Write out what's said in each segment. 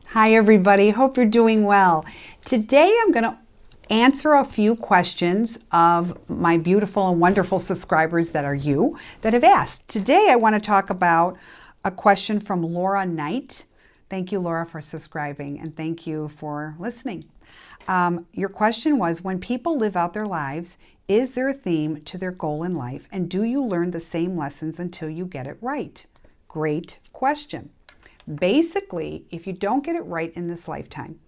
Hi, everybody. Hope you're doing well. Today, I'm going to answer a few questions of my beautiful and wonderful subscribers that are you that have asked. Today, I want to talk about a question from Laura Knight. Thank you, Laura, for subscribing, and thank you for listening. Your question was, when people live out their lives, is there a theme to their goal in life, and do you learn the same lessons until you get it right? Great question. Basically, if you don't get it right in this lifetime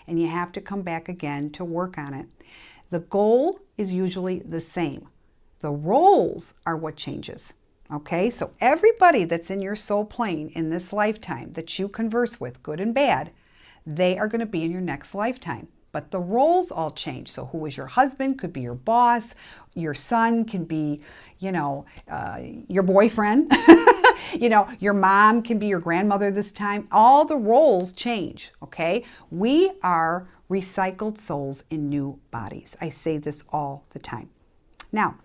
and you have to come back again to work on it, the goal is usually the same. The roles are what changes. Okay, so everybody that's in your soul plane in this lifetime that you converse with, good and bad, they are going to be in your next lifetime. But the roles all change. So who is your husband could be your boss. Your son can be, your boyfriend. Your mom can be your grandmother this time. All the roles change, okay? We are recycled souls in new bodies. I say this all the time. Now,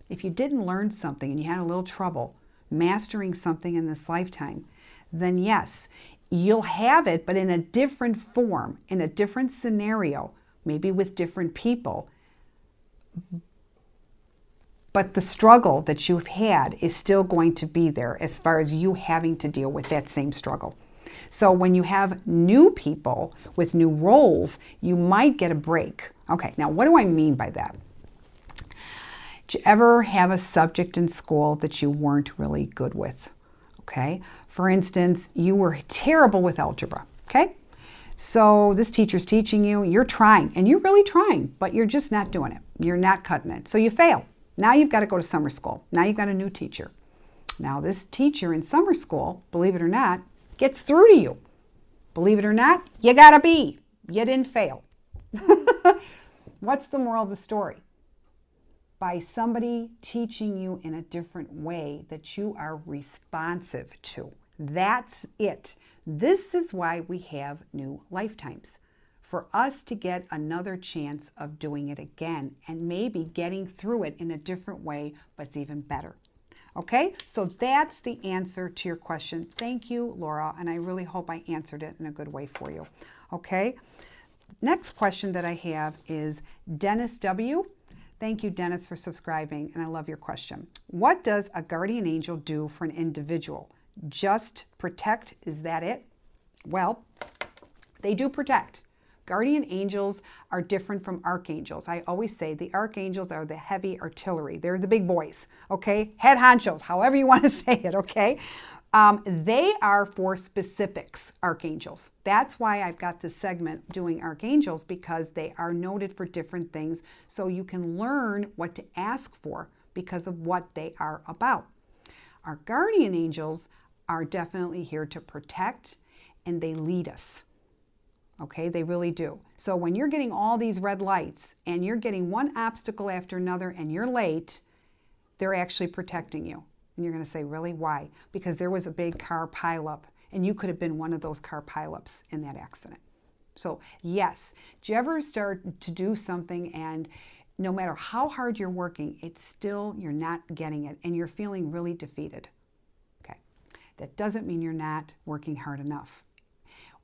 if you didn't learn something and you had a little trouble mastering something in this lifetime, then yes, you'll have it, but in a different form, in a different scenario, maybe with different people. But the struggle that you've had is still going to be there as far as you having to deal with that same struggle. So when you have new people with new roles, you might get a break. Okay, now what do I mean by that? Did you ever have a subject in school that you weren't really good with? Okay, for instance, you were terrible with algebra, okay? So this teacher's teaching you, you're trying, and you're really trying, but you're just not doing it. You're not cutting it, so you fail. Now you've got to go to summer school. Now you've got a new teacher. Now this teacher in summer school, believe it or not, gets through to you. Believe it or not, you got a B. You didn't fail. What's the moral of the story? By somebody teaching you in a different way that you are responsive to. That's it. This is why we have new lifetimes. For us to get another chance of doing it again and maybe getting through it in a different way, but it's even better. Okay, so that's the answer to your question. Thank you, Laura, and I really hope I answered it in a good way for you. Okay, next question that I have is Dennis W. Thank you, Dennis, for subscribing, and I love your question. What does a guardian angel do for an individual? Just protect, is that it? Well, they do protect. Guardian angels are different from archangels. I always say the archangels are the heavy artillery. They're the big boys, okay? Head honchos, however you want to say it, okay? They are for specifics, archangels. That's why I've got this segment doing archangels, because they are noted for different things so you can learn what to ask for because of what they are about. Our guardian angels are definitely here to protect, and they lead us. Okay, they really do. So when you're getting all these red lights and you're getting one obstacle after another and you're late, they're actually protecting you. And you're going to say, really? Why? Because there was a big car pileup and you could have been one of those car pileups in that accident. So yes, do you ever start to do something and no matter how hard you're working, it's still, you're not getting it and you're feeling really defeated? Okay, that doesn't mean you're not working hard enough.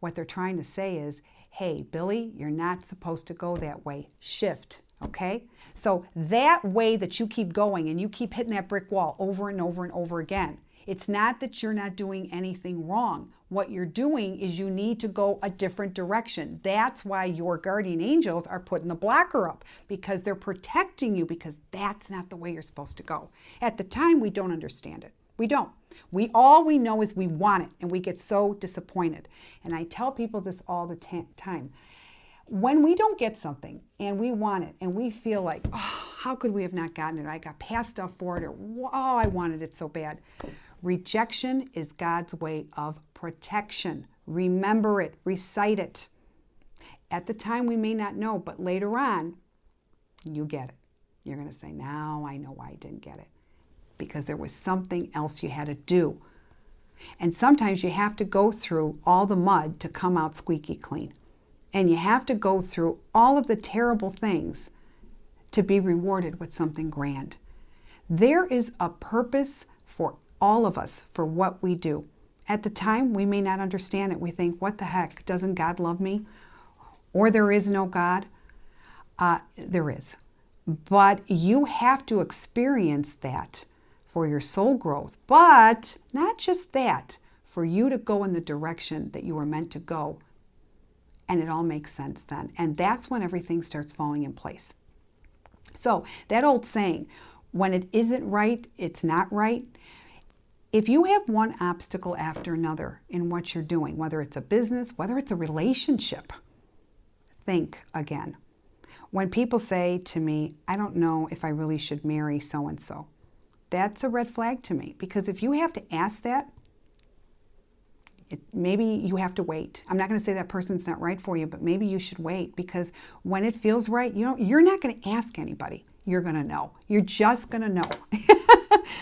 What they're trying to say is, hey, Billy, you're not supposed to go that way. Shift, okay? So that way that you keep going and you keep hitting that brick wall over and over and over again, it's not that you're not doing anything wrong. What you're doing is you need to go a different direction. That's why your guardian angels are putting the blocker up, because they're protecting you, because that's not the way you're supposed to go. At the time, we don't understand it. We don't. All we know is we want it, and we get so disappointed. And I tell people this all the time. When we don't get something and we want it and we feel like, oh, how could we have not gotten it? I got passed up for it, or oh, I wanted it so bad. Rejection is God's way of protection. Remember it, recite it. At the time we may not know, but later on, you get it. You're going to say, now I know why I didn't get it. Because there was something else you had to do. And sometimes you have to go through all the mud to come out squeaky clean. And you have to go through all of the terrible things to be rewarded with something grand. There is a purpose for all of us for what we do. At the time, we may not understand it. We think, what the heck? Doesn't God love me? Or there is no God? There is. But you have to experience that for your soul growth. But not just that, for you to go in the direction that you were meant to go. And it all makes sense then. And that's when everything starts falling in place. So that old saying, when it isn't right, it's not right. If you have one obstacle after another in what you're doing, whether it's a business, whether it's a relationship, think again. When people say to me, I don't know if I really should marry so-and-so, that's a red flag to me. Because if you have to ask that, maybe you have to wait. I'm not going to say that person's not right for you, but maybe you should wait, because when it feels right, you're not going to ask anybody. You're going to know. You're just going to know.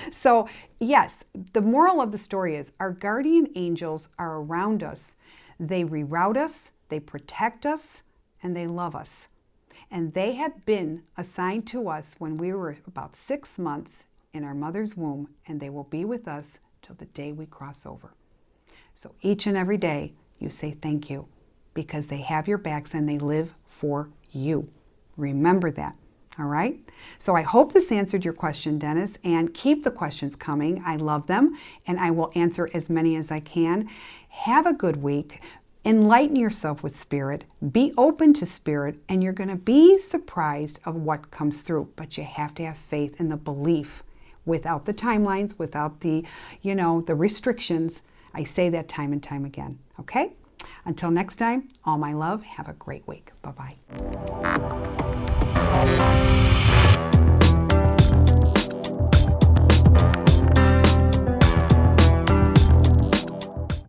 So yes, the moral of the story is our guardian angels are around us. They reroute us, they protect us, and they love us. And they have been assigned to us when we were about 6 months in our mother's womb, and they will be with us till the day we cross over. So each and every day you say thank you, because they have your backs and they live for you. Remember that. All right? So I hope this answered your question, Dennis, and keep the questions coming. I love them, and I will answer as many as I can. Have a good week. Enlighten yourself with Spirit. Be open to Spirit, and you're going to be surprised of what comes through. But you have to have faith in the belief, without the timelines, without the, the restrictions. I say that time and time again. Okay? Until next time, all my love. Have a great week. Bye-bye.